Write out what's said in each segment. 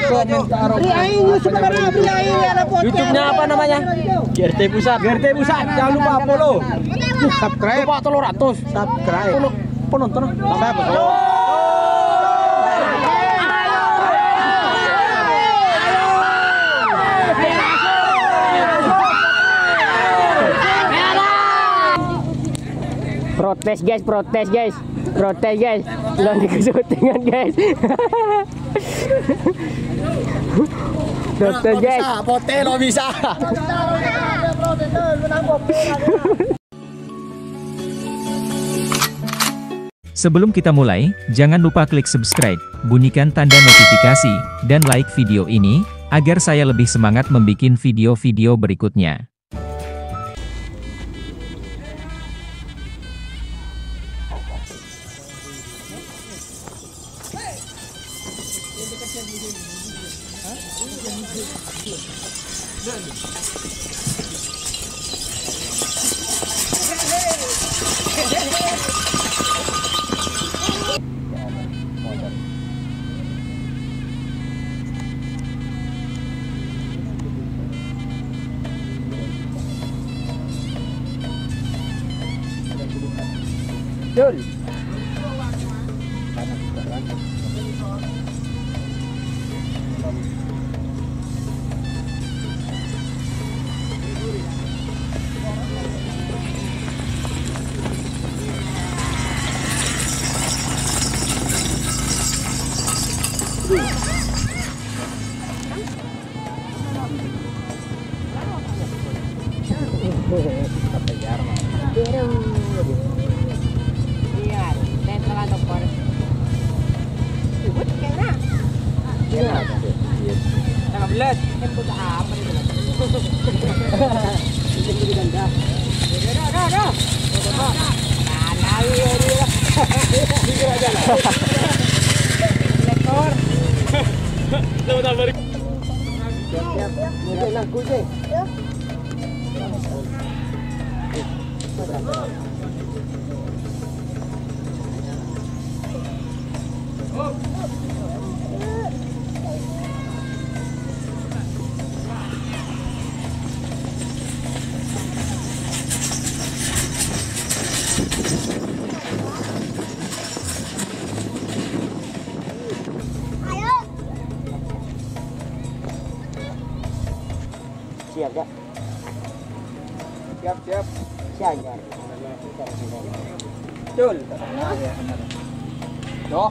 komentar. YouTube-nya apa namanya? GRT Pusat. GRT Pusat. Jangan lupa follow. Subscribe. Lupa 300. Subscribe. Penonton. Protes guys, protes guys, protes guys, lagi kesyutingan guys. Protes guys. Pote lo bisa. Sebelum kita mulai, jangan lupa klik subscribe, bunyikan tanda notifikasi, dan like video ini, agar saya lebih semangat membuat video-video berikutnya. Jul. Siap ya? Siap, siap. Siap. Jul. Doh.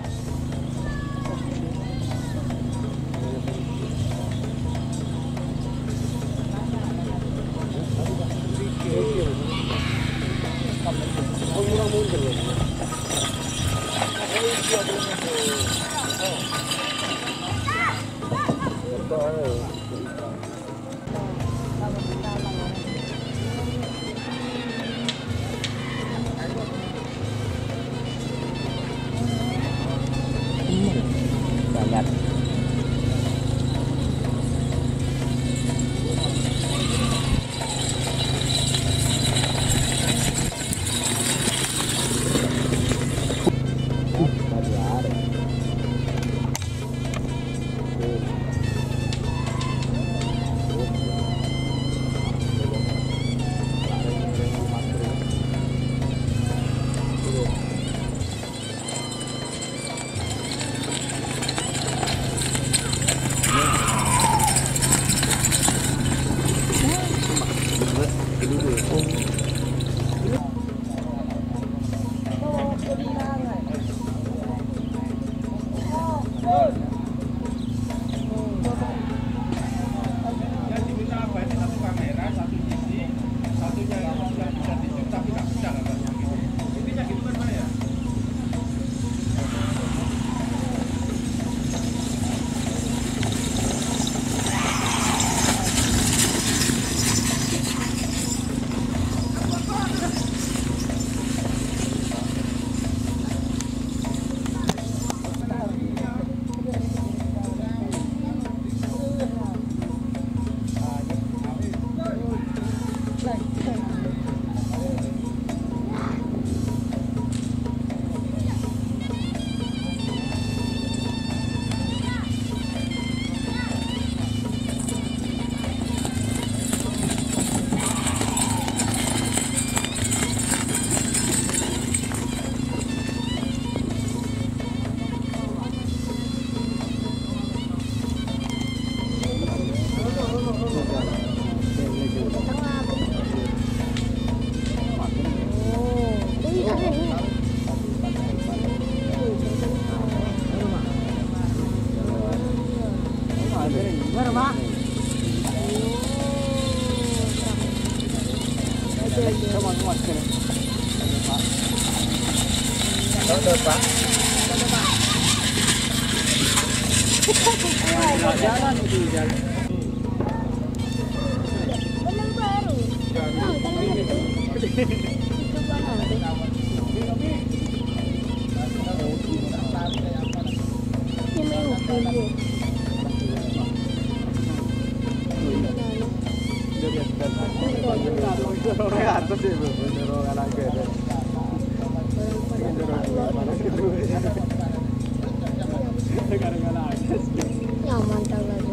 Nyaman talaga.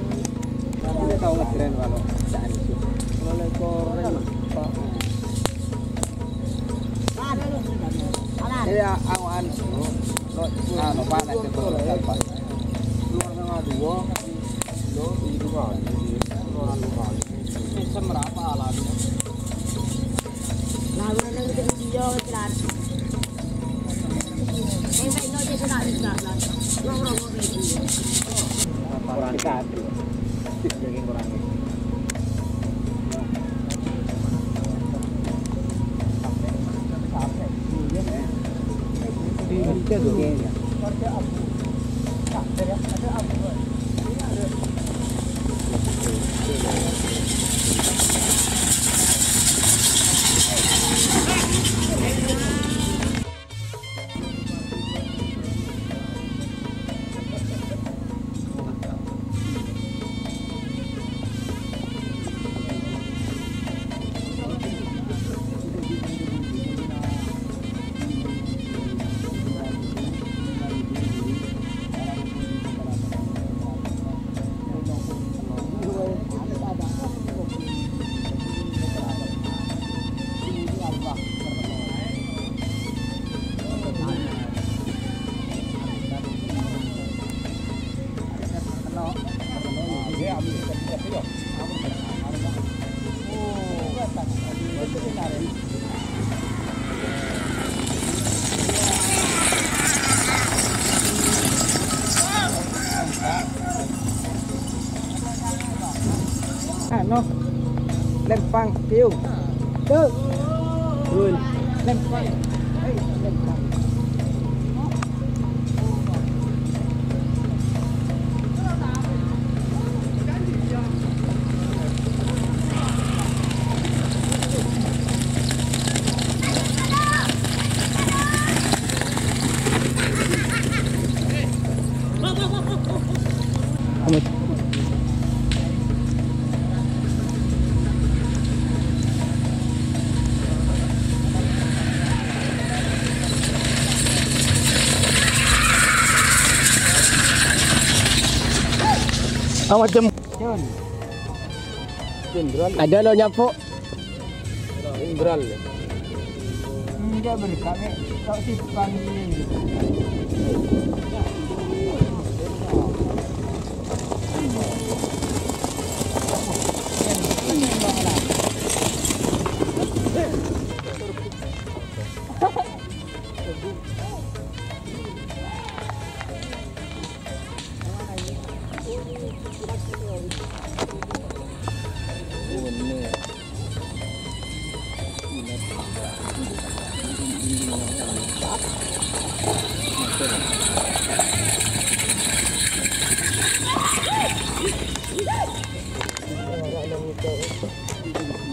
Hindi tahu ngetren kalau saan itu. Kalau lekor Jadi awan ano pa na ito pa. Luar nga dua. Lo itu kan. Luar luar. Semerapa alat. Lalu nang video kan. May no dito na isa lang. Kurang dekat. Daging kurang. Ano? Lempang, tiyo. Tuh. Rul. Lempang. Hey, lempang. Macam Jenderal. ada lo nyapu. Jenderal. Enggak berkami. Kau simpan ini.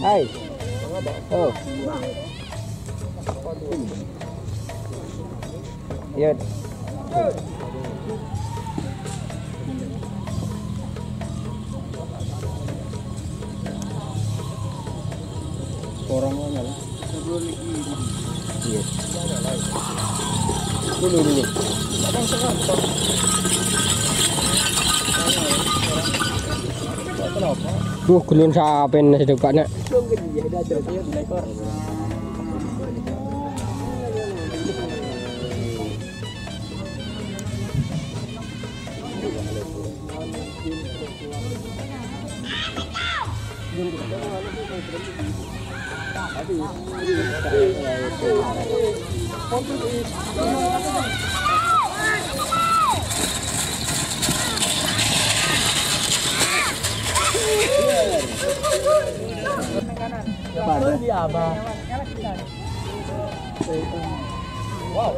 Hai. Oh. Yun. Orang mana lah? Iya. Dulu. Gulun sapen nasi dekatnya. Wow.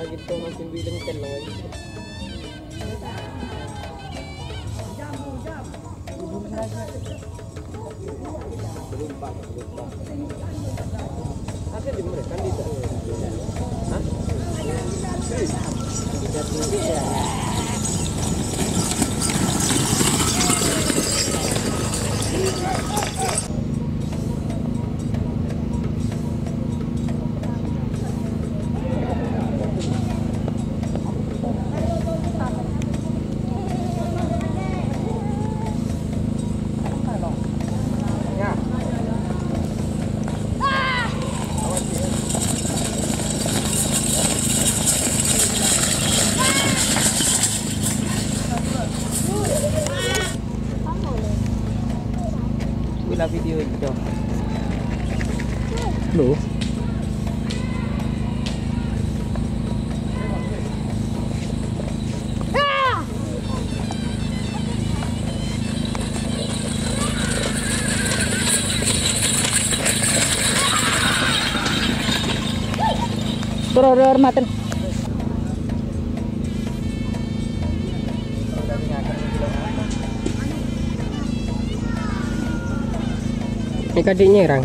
Gitu makin bilang telur. Akan diberikan di Bila video itu. Loh. Brother maten. Ini kadiknya orang.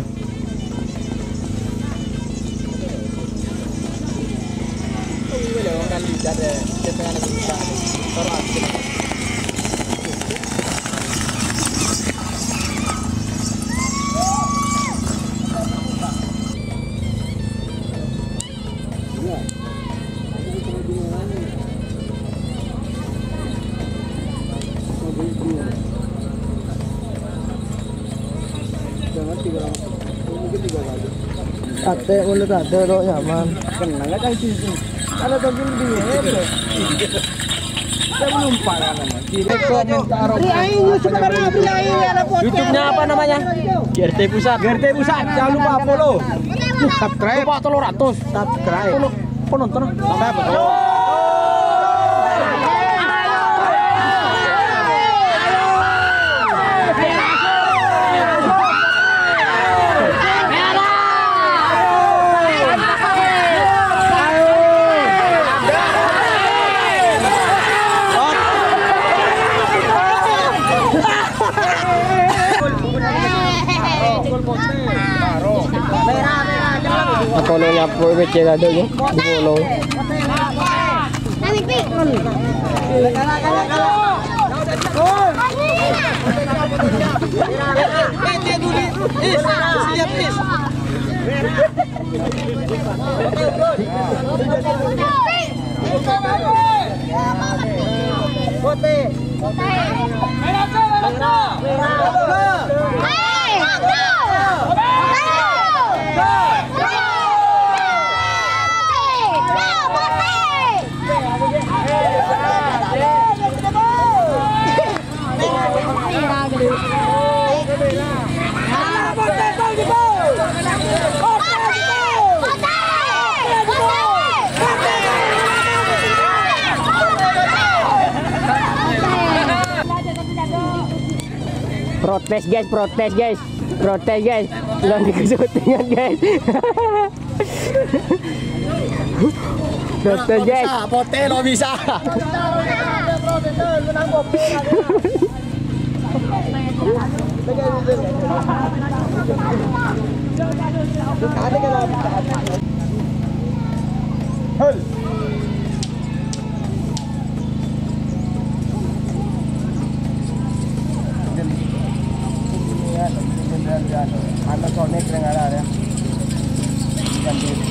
Ate ulit ate lo nyaman. Kenal nggak kan sih? Ada tapi dingin. Saya menumpang kan namanya. YouTube-nya apa namanya? GRT Pusat. GRT Pusat. Jangan lupa follow. Subscribe. Lupa 300. Subscribe. Penonton. Sampai Ako nung napo kecil ada ni, bolong. Nami pi. Protes guys, protes guys, protes guys, lanjut ke syutingan guys. Protes guys. Pote lo bisa. Panasonic yang ada ya. Ganti